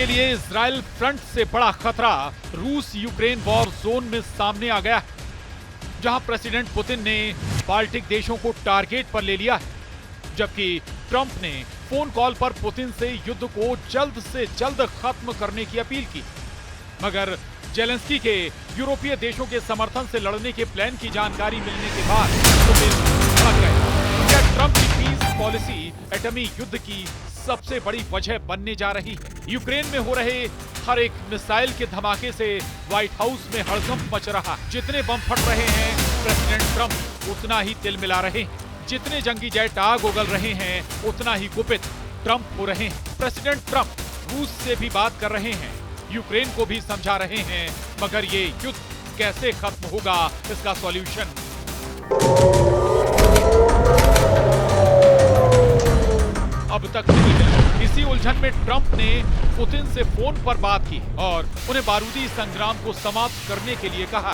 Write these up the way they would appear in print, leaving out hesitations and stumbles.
के लिए Israel front से बड़ा खतरा रूस यूक्रेन वॉर जोन में सामने आ गया है, जहां प्रेसिडेंट पुतिन ने बाल्टिक देशों को टारगेट पर ले लिया है, जबकि ट्रंप ने फोन कॉल पर पुतिन से युद्ध को जल्द से जल्द खत्म करने की अपील की। मगर जेलेंस्की के यूरोपीय देशों के समर्थन से लड़ने के प्लान की जानकारी मिलने के बाद पुतिन भड़क गए। क्या ट्रंप की पीस पॉलिसी एटमी युद्ध की सबसे बड़ी वजह बनने जा रही है? यूक्रेन में हो रहे हर एक मिसाइल के धमाके से व्हाइट हाउस में हड़कंप मच रहा है। जितने बम फट रहे हैं प्रेसिडेंट ट्रंप उतना ही तिलमिला रहे हैं, जितने जंगी जेट आग उगल रहे हैं उतना ही कुपित ट्रंप हो रहे हैं। प्रेसिडेंट ट्रंप रूस से भी बात कर रहे हैं, यूक्रेन को भी समझा रहे हैं, मगर ये युद्ध कैसे खत्म होगा इसका सॉल्यूशन अब तक नहीं मिला। इसी उलझन में ट्रंप ने पुतिन से फोन पर बात की और उन्हें बारूदी संग्राम को समाप्त करने के लिए कहा।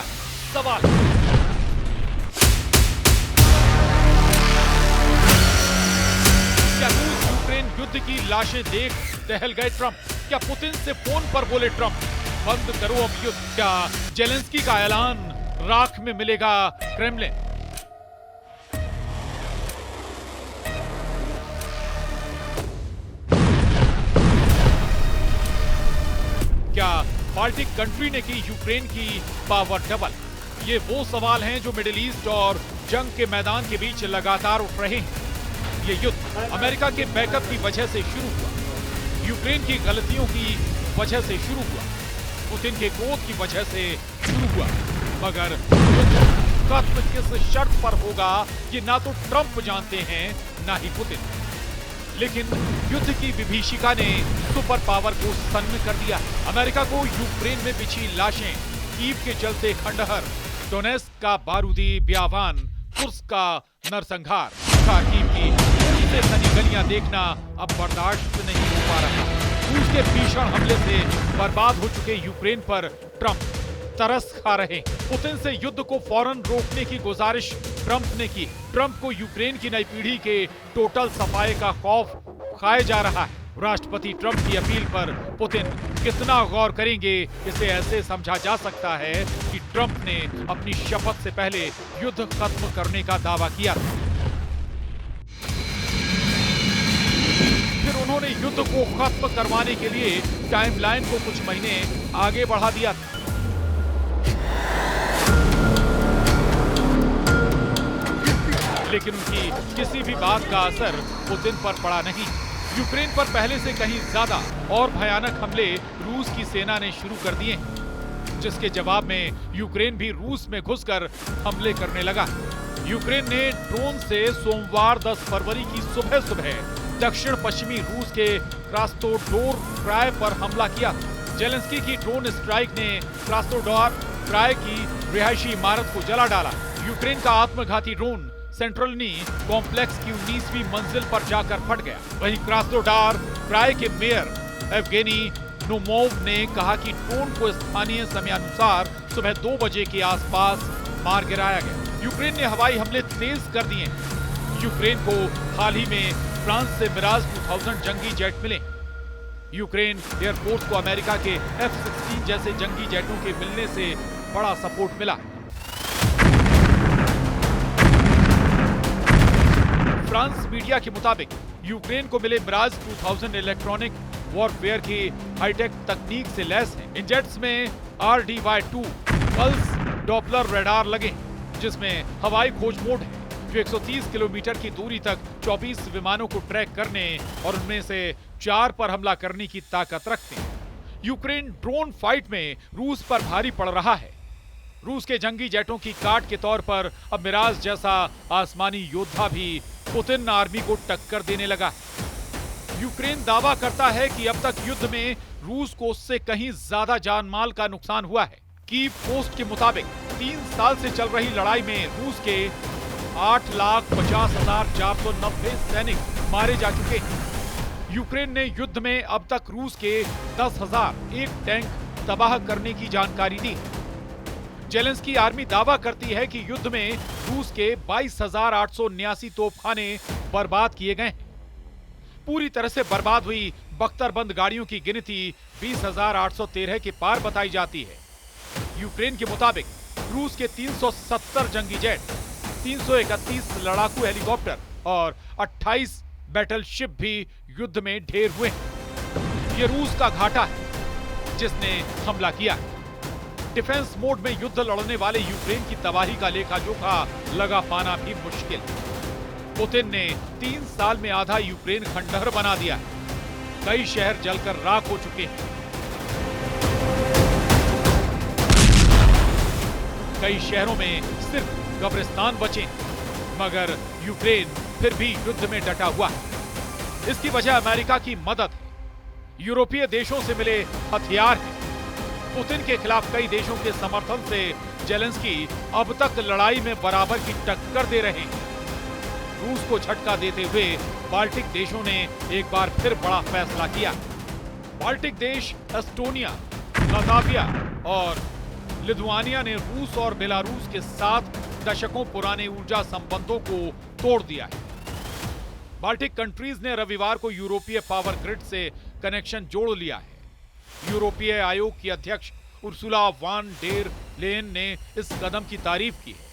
सवाल क्या रूस यूक्रेन युद्ध की लाशें देख दहल गए ट्रंप? क्या पुतिन से फोन पर बोले ट्रंप बंद करो अब युद्ध? क्या जेलेंस्की का ऐलान राख में मिलेगा क्रेमलिन? क्या बाल्टिक कंट्री ने की यूक्रेन की पावर डबल? ये वो सवाल हैं जो मिडिल ईस्ट और जंग के मैदान के बीच लगातार उठ रहे हैं। ये युद्ध अमेरिका के बैकअप की वजह से शुरू हुआ, यूक्रेन की गलतियों की वजह से शुरू हुआ, पुतिन के क्रोध की वजह से शुरू हुआ, मगर युद्ध खत्म किस शर्त पर होगा ये ना तो ट्रंप जानते हैं ना ही पुतिन। लेकिन युद्ध की विभीषिका ने सुपर पावर को सन्न कर दिया। अमेरिका को यूक्रेन में बिछी लाशें, कीव के चलते खंडहर, डोनेस्क का बारूदी ब्यावान, कुर्स्क का नरसंहार, खार्किव की से सनी गलियां देखना अब बर्दाश्त नहीं हो पा रहा। रूस के भीषण हमले से बर्बाद हो चुके यूक्रेन पर ट्रंप तरस खा रहे। पुतिन से युद्ध को फौरन रोकने की गुजारिश ट्रंप ने की। ट्रंप को यूक्रेन की नई पीढ़ी के टोटल सफाए का खौफ खाया जा रहा है। राष्ट्रपति ट्रंप की अपील पर पुतिन कितना गौर करेंगे, इसे ऐसे समझा जा सकता है कि ट्रंप ने अपनी शपथ से पहले युद्ध खत्म करने का दावा किया। फिर उन्होंने युद्ध को खत्म करवाने के लिए टाइमलाइन को कुछ महीने आगे बढ़ा दिया। लेकिन उनकी किसी भी बात का असर पुतिन पर पड़ा नहीं। यूक्रेन पर पहले से कहीं ज्यादा और भयानक हमले रूस की सेना ने शुरू कर दिए, जिसके जवाब में यूक्रेन भी रूस में घुसकर हमले करने लगा। यूक्रेन ने ड्रोन से सोमवार 10 फरवरी की सुबह सुबह दक्षिण पश्चिमी रूस के क्रास्नोदार क्राय पर हमला किया। जेलेंस्की की ड्रोन स्ट्राइक ने क्रास्नोदार क्राय की रिहायशी इमारत को जला डाला। यूक्रेन का आत्मघाती ड्रोन सेंट्रलनी कॉम्प्लेक्स की 19वीं मंजिल पर जाकर फट गया। वहीं क्रास्नोदार क्राय के मेयर एवगेनी नोमोव ने कहा कि ड्रोन को स्थानीय समयानुसार सुबह 2 बजे के आसपास मार गिराया गया। यूक्रेन ने हवाई हमले तेज कर दिए। यूक्रेन को हाल ही में फ्रांस से मिराज 2000 जंगी जेट मिले। यूक्रेन एयरफोर्स को अमेरिका के F-16 जैसे जंगी जेटों के मिलने से बड़ा सपोर्ट मिला। फ्रांस मीडिया के मुताबिक यूक्रेन को मिले मिराज 2000 इलेक्ट्रॉनिक वॉरफेयर की हाईटेक तकनीक से लैस है। इन जेट्स में RDY-2 पल्स डॉपलर रडार लगे, जिसमें हवाई खोज मोड है, जो 130 किलोमीटर की दूरी तक 24 विमानों को ट्रैक करने और उनमें से 4 पर हमला करने की ताकत रखते हैं। यूक्रेन ड्रोन फाइट में रूस पर भारी पड़ रहा है। रूस के जंगी जेटों की काट के तौर पर अब मिराज जैसा आसमानी योद्धा भी पुतिन आर्मी को टक्कर देने लगा। यूक्रेन दावा करता है कि अब तक युद्ध में रूस को उससे कहीं ज्यादा जान माल का नुकसान हुआ है। कीव पोस्ट के मुताबिक 3 साल से चल रही लड़ाई में रूस के 8,50,490 सैनिक मारे जा चुके हैं। यूक्रेन ने युद्ध में अब तक रूस के 10,001 टैंक तबाह करने की जानकारी दी। जेलेंस्की आर्मी दावा करती है कि युद्ध में रूस के 22,879 तोपखाने बर्बाद किए गए। पूरी तरह से बर्बाद हुई बख्तरबंद गाड़ियों की गिनती 20,813 के पार बताई जाती है। यूक्रेन के मुताबिक रूस के 370 जंगी जेट, 331 लड़ाकू हेलीकॉप्टर और 28 बैटलशिप भी युद्ध में ढेर हुए हैं। ये रूस का घाटा है जिसने हमला किया है। डिफेंस मोड में युद्ध लड़ने वाले यूक्रेन की तबाही का लेखा जोखा लगा पाना भी मुश्किल। पुतिन ने 3 साल में आधा यूक्रेन खंडहर बना दिया है। कई शहर जलकर राख हो चुके हैं। कई शहरों में सिर्फ कब्रिस्तान बचे हैं, मगर यूक्रेन फिर भी युद्ध में डटा हुआ है। इसकी वजह अमेरिका की मदद है, यूरोपीय देशों से मिले हथियार हैं। पुतिन के खिलाफ कई देशों के समर्थन से जेलेंस्की अब तक लड़ाई में बराबर की टक्कर दे रहे हैं। रूस को झटका देते हुए बाल्टिक देशों ने एक बार फिर बड़ा फैसला किया। बाल्टिक देश एस्टोनिया, लातविया और लिथुआनिया ने रूस और बेलारूस के साथ दशकों पुराने ऊर्जा संबंधों को तोड़ दिया है। बाल्टिक कंट्रीज ने रविवार को यूरोपीय पावर ग्रिड से कनेक्शन जोड़ लिया है। यूरोपीय आयोग की अध्यक्ष उर्सुला वान डेर लेन ने इस कदम की तारीफ की है,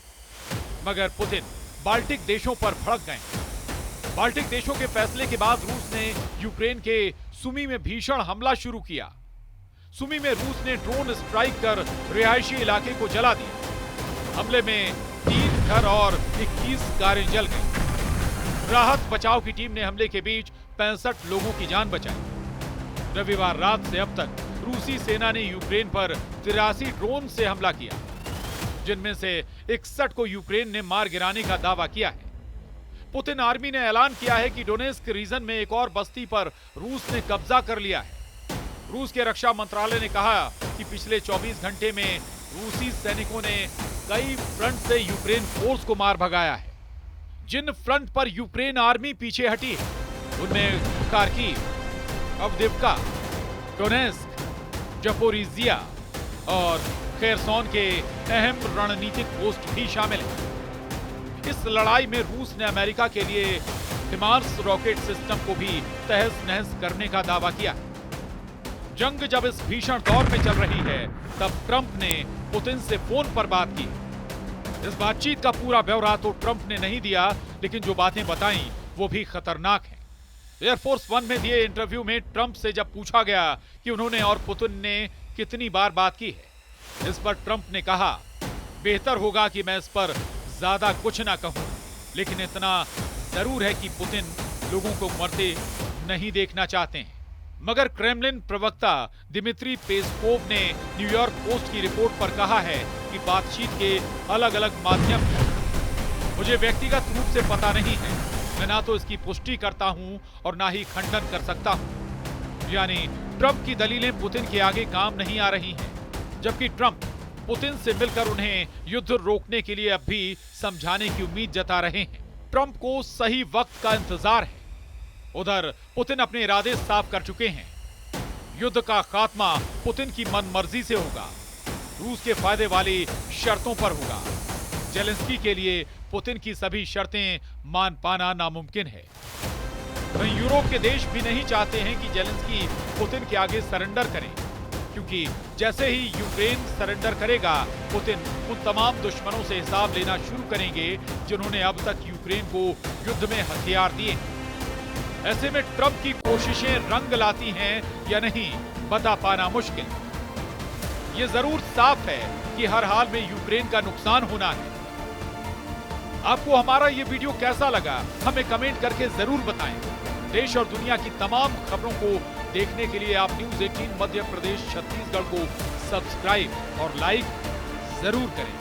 मगर पुतिन बाल्टिक देशों पर भड़क गए। बाल्टिक देशों के फैसले के बाद रूस ने यूक्रेन के सुमी में भीषण हमला शुरू किया। सुमी में रूस ने ड्रोन स्ट्राइक कर रिहायशी इलाके को जला दिया। हमले में 3 घर और 21 कारें जल गईं। राहत बचाव की टीम ने हमले के बीच 65 लोगों की जान बचाई। रविवार रात से अब तक रूसी सेना ने यूक्रेन पर 83 ड्रोन से हमला किया, जिनमें से 61 को यूक्रेन ने मार गिराने का दावा किया है। पुतिन आर्मी ने ऐलान किया है कि डोनेस्क रीजन में एक और बस्ती पर रूस ने कब्जा कर लिया है। रूस के रक्षा मंत्रालय ने कहा कि पिछले 24 घंटे में रूसी सैनिकों ने कई फ्रंट से यूक्रेन फोर्स को मार भगाया है। जिन फ्रंट पर यूक्रेन आर्मी पीछे हटी है उनमें खार्किव, अवदिव्का, डोनेस्क, जपोरिजिया और खेरसोन के अहम रणनीतिक पोस्ट भी शामिल हैं। इस लड़ाई में रूस ने अमेरिका के लिए हिमार्स रॉकेट सिस्टम को भी तहस नहस करने का दावा किया है। जंग जब इस भीषण दौर में चल रही है, तब ट्रंप ने पुतिन से फोन पर बात की। इस बातचीत का पूरा ब्यौरा तो ट्रंप ने नहीं दिया, लेकिन जो बातें बताई वो भी खतरनाक हैं। एयरफोर्स वन में दिए इंटरव्यू में ट्रंप से जब पूछा गया कि उन्होंने और पुतिन ने कितनी बार बात की है, इस पर ट्रंप ने कहा, बेहतर होगा कि मैं इस पर ज्यादा कुछ ना कहूं, लेकिन इतना जरूर है कि पुतिन लोगों को मरते नहीं देखना चाहते हैं। मगर क्रेमलिन प्रवक्ता दिमित्री पेस्कोव ने न्यूयॉर्क पोस्ट की रिपोर्ट पर कहा है कि बातचीत के अलग अलग माध्यम हैं। मुझे व्यक्तिगत रूप से पता नहीं है, मैं ना तो इसकी पुष्टि करता हूं और ना ही खंडन कर सकता हूं। यानी ट्रंप की दलीलें पुतिन के आगे काम नहीं आ रही हैं, जबकि ट्रंप पुतिन से मिलकर उन्हें युद्ध रोकने के लिए अब भी समझाने की उम्मीद जता रहे हैं। ट्रंप को सही वक्त का इंतजार है। उधर पुतिन अपने इरादे साफ कर चुके हैं। युद्ध का खात्मा पुतिन की मनमर्जी से होगा, रूस के फायदे वाली शर्तों पर होगा। जेलेंस्की के लिए पुतिन की सभी शर्तें मान पाना नामुमकिन है। वहीं यूरोप के देश भी नहीं चाहते हैं कि जेलेंस्की पुतिन के आगे सरेंडर करें, क्योंकि जैसे ही यूक्रेन सरेंडर करेगा, पुतिन उन तमाम दुश्मनों से हिसाब लेना शुरू करेंगे जिन्होंने अब तक यूक्रेन को युद्ध में हथियार दिए। ऐसे में ट्रंप की कोशिशें रंग लाती हैं या नहीं, बता पाना मुश्किल। ये जरूर साफ है कि हर हाल में यूक्रेन का नुकसान होना है। आपको हमारा ये वीडियो कैसा लगा, हमें कमेंट करके जरूर बताएं। देश और दुनिया की तमाम खबरों को देखने के लिए आप न्यूज़ 18 मध्य प्रदेश छत्तीसगढ़ को सब्सक्राइब और लाइक जरूर करें।